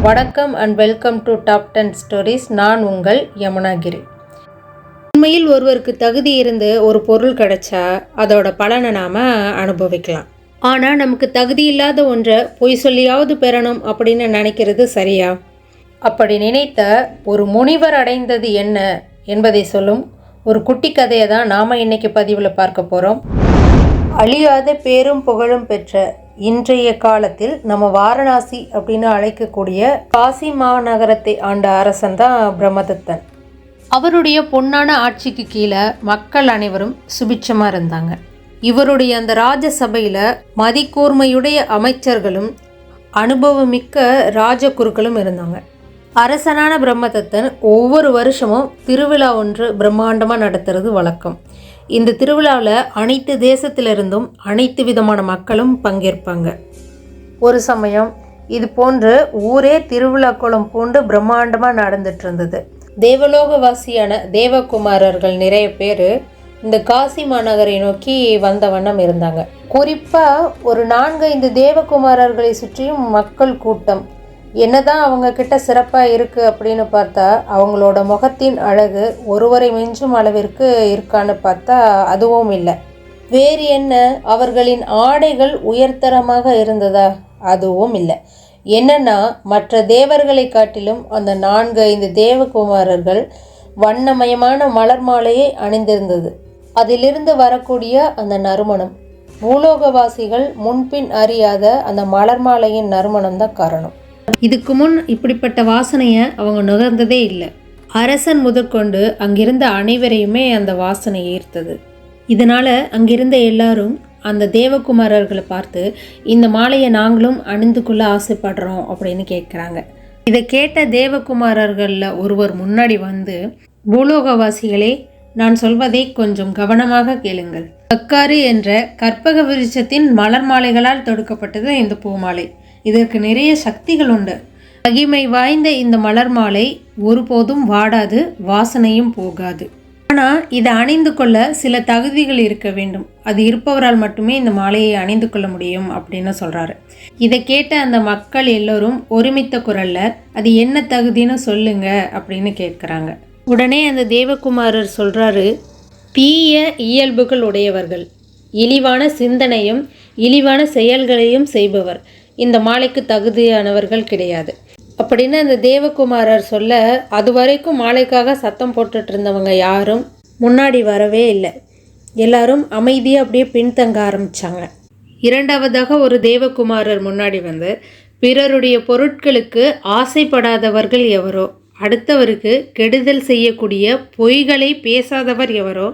வணக்கம் and welcome to top 10 stories. நான் உங்கள் யமுனாகிரி. உண்மையில் ஒருவருக்கு தகுதி இருந்து ஒரு பொருள் கிடைச்சா அதோட பலனை நாம் அனுபவிக்கலாம். ஆனால் நமக்கு தகுதி இல்லாத ஒன்றை பொய் சொல்லியாவது பெறணும் அப்படின்னு நினைக்கிறது சரியா? அப்படி நினைத்த ஒரு முனிவர் அடைந்தது என்ன என்பதை சொல்லும் ஒரு குட்டி கதையை தான் நாம் இன்னைக்கு பதிவில் பார்க்க போகிறோம். அழியாத பேரும் புகழும் பெற்ற இன்றைய காலத்தில் நம்ம வாரணாசி அப்படின்னு அழைக்கக்கூடிய காசி மாநகரத்தை ஆண்ட அரசன் தான் பிரம்மதத்தன். அவருடைய பொன்னான ஆட்சிக்கு கீழே மக்கள் அனைவரும் சுபிட்சமாக இருந்தாங்க. இவருடைய அந்த ராஜசபையில் மதிக்கூர்மையுடைய அமைச்சர்களும் அனுபவமிக்க ராஜகுருக்களும் இருந்தாங்க. அரசனான பிரம்மதத்தன் ஒவ்வொரு வருஷமும் திருவிழா ஒன்று பிரம்மாண்டமாக நடத்துறது வழக்கம். இந்த திருவிழாவில் அனைத்து தேசத்திலிருந்தும் அனைத்து விதமான மக்களும் பங்கேற்பாங்க. ஒரு சமயம் இது போன்று ஊரே திருவிழா குளம் பூண்டு பிரம்மாண்டமாக நடந்துட்டு இருந்தது. தேவலோகவாசியான தேவகுமாரர்கள் நிறைய பேர் இந்த காசி மாநகரை நோக்கி வந்த வண்ணம் இருந்தாங்க. குறிப்பாக ஒரு 4-5 தேவகுமாரர்களை சுற்றியும் மக்கள் கூட்டம். என்னதான் அவங்க கிட்ட சிறப்பாக இருக்குது அப்படின்னு பார்த்தா அவங்களோட முகத்தின் அழகு ஒருவரை மிஞ்சும் அளவிற்கு இருக்கான்னு பார்த்தா அதுவும் இல்லை. வேறு என்ன, அவர்களின் ஆடைகள் உயர்தரமாக இருந்ததா? அதுவும் இல்லை. என்னன்னா, மற்ற தேவர்களை காட்டிலும் அந்த 4-5 தேவகுமாரர்கள் வண்ணமயமான மலர் மாலையை அணிந்திருந்தது. அதிலிருந்து வரக்கூடிய அந்த நறுமணம் பூலோகவாசிகள் முன்பின் அறியாத அந்த மலர் மாலையின் நறுமணம் தான் காரணம். இதுக்கு முன் இப்படிப்பட்ட வாசனையை அவங்க நுகர்ந்ததே இல்லை. அரசன் முதற்கொண்டு அங்கிருந்த அனைவரையுமே அந்த வாசனை ஈர்த்தது. இதனால் அங்கிருந்த எல்லாரும் அந்த தேவகுமாரர்களை பார்த்து இந்த மாலையை நாங்களும் அணிந்து கொள்ள ஆசைப்படுறோம் அப்படின்னு கேட்குறாங்க. இதை கேட்ட தேவகுமாரர்களில் ஒருவர் முன்னாடி வந்து, பூலோகவாசிகளே, நான் சொல்வதை கொஞ்சம் கவனமாக கேளுங்கள். கக்காரு என்ற கற்பக விருட்சத்தின் மலர் மாலைகளால் தொடுக்கப்பட்டது இந்த பூமாலை. இதற்கு நிறைய சக்திகள் உண்டு. மகிமை வாய்ந்த இந்த மலர் மாலை ஒருபோதும் வாடாது, வாசனையும் போகாது. ஆனால் இதை அணிந்து கொள்ள சில தகுதிகள் இருக்க வேண்டும். அது இருப்பவரால் மட்டுமே இந்த மாலையை அணிந்து கொள்ள முடியும் அப்படின்னு சொல்கிறாரு. இதை கேட்ட அந்த மக்கள் எல்லோரும் ஒருமித்த குரலில் அது என்ன தகுதின்னு சொல்லுங்க அப்படின்னு கேட்குறாங்க. உடனே அந்த தேவகுமாரர் சொல்கிறாரு, தீய இயல்புகள் உடையவர்கள், இழிவான சிந்தனையும் இழிவான செயல்களையும் செய்பவர் இந்த மாலைக்கு தகுதியானவர்கள் கிடையாது அப்படின்னு அந்த தேவகுமாரர் சொல்ல, அது வரைக்கும் மாலைக்காக சத்தம் போட்டுட்டு இருந்தவங்க யாரும் முன்னாடி வரவே இல்லை. எல்லாரும் அமைதியாக அப்படியே பின்தங்க ஆரம்பித்தாங்க. இரண்டாவதாக ஒரு தேவகுமாரர் முன்னாடி வந்து, பிறருடைய பொருட்களுக்கு ஆசைப்படாதவர்கள் எவரோ, அடுத்தவருக்கு கெடுதல் செய்யக்கூடிய பொய்களை பேசாதவர் எவரோ,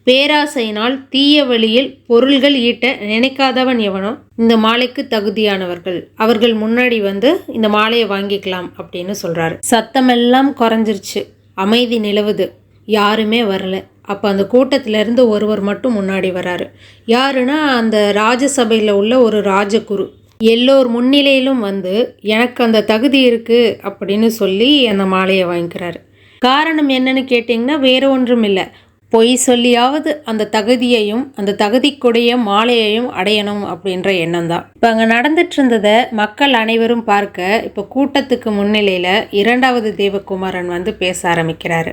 பேராசையினால் தீய வழியில் பொருள்கள் ஈட்ட நினைக்காதவன் எவனோ இந்த மாலைக்கு தகுதியானவர்கள். அவர்கள் முன்னாடி வந்து இந்த மாலையை வாங்கிக்கலாம் அப்படின்னு சொல்கிறாரு. சத்தமெல்லாம் குறைஞ்சிருச்சு, அமைதி நிலவுது, யாருமே வரல. அப்போ அந்த கூட்டத்திலேருந்து ஒருவர் மட்டும் முன்னாடி வராரு. யாருன்னா, அந்த ராஜசபையில் உள்ள ஒரு ராஜகுரு. எல்லோர் முன்னிலையிலும் வந்து எனக்கு அந்த தகுதி இருக்குது அப்படின்னு சொல்லி அந்த மாலையை வாங்கிக்கிறாரு. காரணம் என்னன்னு கேட்டிங்கன்னா வேறு ஒன்றும் இல்லை, பொய் சொல்லியாவது அந்த தகுதியையும் அந்த தகுதிக்குடைய மாலையையும் அடையணும் அப்படின்ற எண்ணம் தான். இப்போ அங்கே நடந்துட்டு இருந்ததை மக்கள் அனைவரும் பார்க்க, இப்போ கூட்டத்துக்கு முன்னிலையில் இரண்டாவது தேவகுமாரன் வந்து பேச ஆரம்பிக்கிறாரு.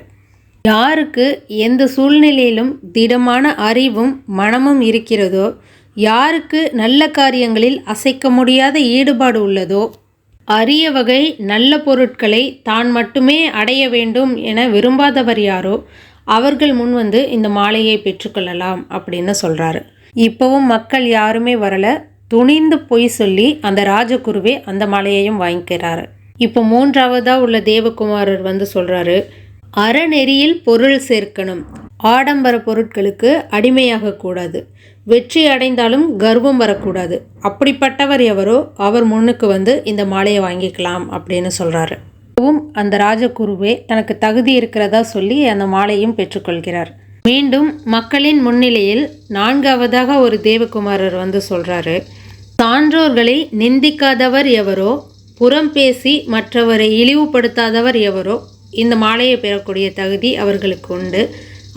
யாருக்கு எந்த சூழ்நிலையிலும் திடமான அறிவும் மனமும் இருக்கிறதோ, யாருக்கு நல்ல காரியங்களில் அசைக்க முடியாத ஈடுபாடு உள்ளதோ, அரிய வகை நல்ல பொருட்களை தான் மட்டுமே அடைய வேண்டும் என விரும்பாதவர் யாரோ அவர்கள் முன் வந்து இந்த மாலையை பெற்றுக்கொள்ளலாம் அப்படின்னு சொல்கிறாரு. இப்போவும் மக்கள் யாருமே வரலை. துணிந்து பொய் சொல்லி அந்த ராஜகுருவே அந்த மாலையையும் வாங்கிக்கிறாரு. இப்போ மூன்றாவதாக உள்ள தேவகுமாரர் வந்து சொல்கிறாரு, அறநெறியில் பொருள் சேர்க்கணும், ஆடம்பர பொருட்களுக்கு அடிமையாக கூடாது, வெற்றி அடைந்தாலும் கர்வம் வரக்கூடாது, அப்படிப்பட்டவர் எவரோ அவர் முன்னுக்கு வந்து இந்த மாலையை வாங்கிக்கலாம் அப்படின்னு சொல்கிறாரு. அந்த ராஜகுருவே தனக்கு தகுதி இருக்கிறதா சொல்லி அந்த மாலையும் பெற்றுக்கொள்கிறார். மீண்டும் மக்களின் முன்னிலையில் நான்காவதாக ஒரு தேவகுமாரர் வந்து சொல்கிறாரு, சான்றோர்களை நிந்திக்காதவர் எவரோ, புறம் பேசி மற்றவரை இழிவுபடுத்தாதவர் எவரோ இந்த மாலையை பெறக்கூடிய தகுதி அவர்களுக்கு உண்டு.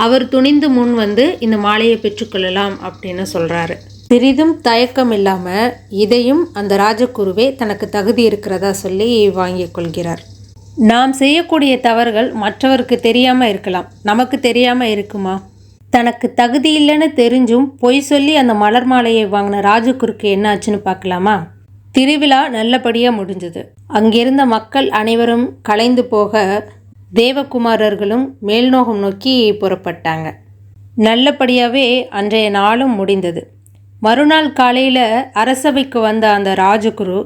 அவர் துணிந்து முன் வந்து இந்த மாலையை பெற்றுக்கொள்ளலாம் அப்படின்னு சொல்கிறாரு. சிறிதும் தயக்கம் இல்லாமல் இதையும் அந்த ராஜகுருவே தனக்கு தகுதி இருக்கிறதா சொல்லி வாங்கிக் கொள்கிறார். நாம் செய்யக்கூடிய தவறுகள் மற்றவருக்கு தெரியாமல் இருக்கலாம், நமக்கு தெரியாமல் இருக்குமா? தனக்கு தகுதி இல்லைன்னு தெரிஞ்சும் பொய் சொல்லி அந்த மலர் மாலையை வாங்கின ராஜகுருக்கு என்ன ஆச்சுன்னு பார்க்கலாமா? திருவிழா நல்லபடியாக முடிஞ்சது. அங்கிருந்த மக்கள் அனைவரும் கலைந்து போக தேவகுமாரர்களும் மேல்நோகம் நோக்கி புறப்பட்டாங்க. நல்லபடியாகவே அன்றைய நாளும் முடிந்தது. மறுநாள் காலையில் அரசவைக்கு வந்த அந்த ராஜகுரு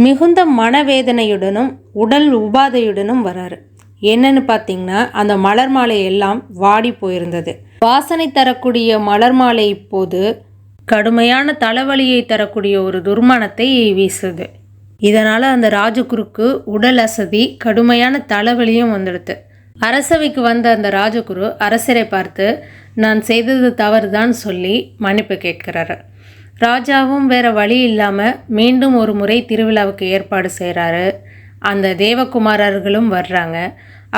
மிகுந்த மனவேதனையுடனும் உடல் உபாதையுடனும் வராரு. என்னன்னு பார்த்தீங்கன்னா, அந்த மலர் மாலை எல்லாம் வாடி போயிருந்தது. வாசனை தரக்கூடிய மலர் மாலை இப்போது கடுமையான தலைவலியை தரக்கூடிய ஒரு துர்மணத்தை வீசுது. இதனால் அந்த ராஜகுருக்கு உடல் அசதி, கடுமையான தலைவலியும் வந்துடுது. அரசவைக்கு வந்த அந்த ராஜகுரு அரசரை பார்த்து, நான் செய்தது தவறுதான் சொல்லி மன்னிப்பு கேட்கிறாரு. ராஜாவும் வேற வழி இல்லாமல் மீண்டும் ஒரு முறை திருவிழாவுக்கு ஏற்பாடு செய்கிறாரு. அந்த தேவகுமாரர்களும் வர்றாங்க.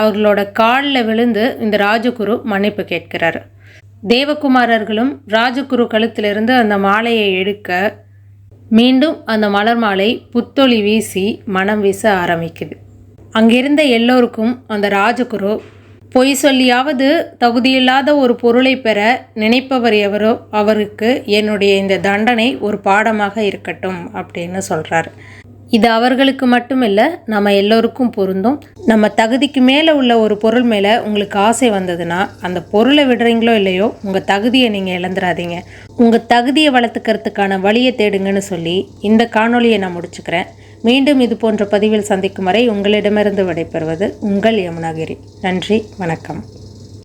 அவர்களோட காலில் விழுந்து இந்த ராஜகுரு மன்னிப்பு கேட்கிறாரு. தேவகுமாரர்களும் ராஜகுரு கழுத்திலிருந்து அந்த மாலையை எடுக்க மீண்டும் அந்த மலர் மாலை புத்தொளி வீசி மனம் வீச ஆரம்பிக்குது. அங்கிருந்த எல்லோருக்கும் அந்த ராஜகுரு பொய் சொல்லியாவது தகுதியில்லாத ஒரு பொருளை பெற நினைப்பவர் எவரோ அவருக்கு என்னுடைய இந்த தண்டனை ஒரு பாடமாக இருக்கட்டும் அப்படின்னு சொல்கிறார். இது அவர்களுக்கு மட்டும் இல்லை, நம்ம எல்லோருக்கும் பொருந்தும். நம்ம தகுதிக்கு மேலே உள்ள ஒரு பொருள் மேலே உங்களுக்கு ஆசை வந்ததுன்னா அந்த பொருளை விடுறீங்களோ இல்லையோ, உங்கள் தகுதியை நீங்கள் இழந்துடாதீங்க. உங்கள் தகுதியை வளர்த்துக்கிறதுக்கான வழியை தேடுங்கன்னு சொல்லி இந்த காணொலியை நான் முடிச்சுக்கிறேன். மீண்டும் இது போன்ற பதிவில் சந்திக்கும் வரை உங்களிடமிருந்து விடைபெறுவது உங்கள் யமுனாகிரி. நன்றி, வணக்கம்.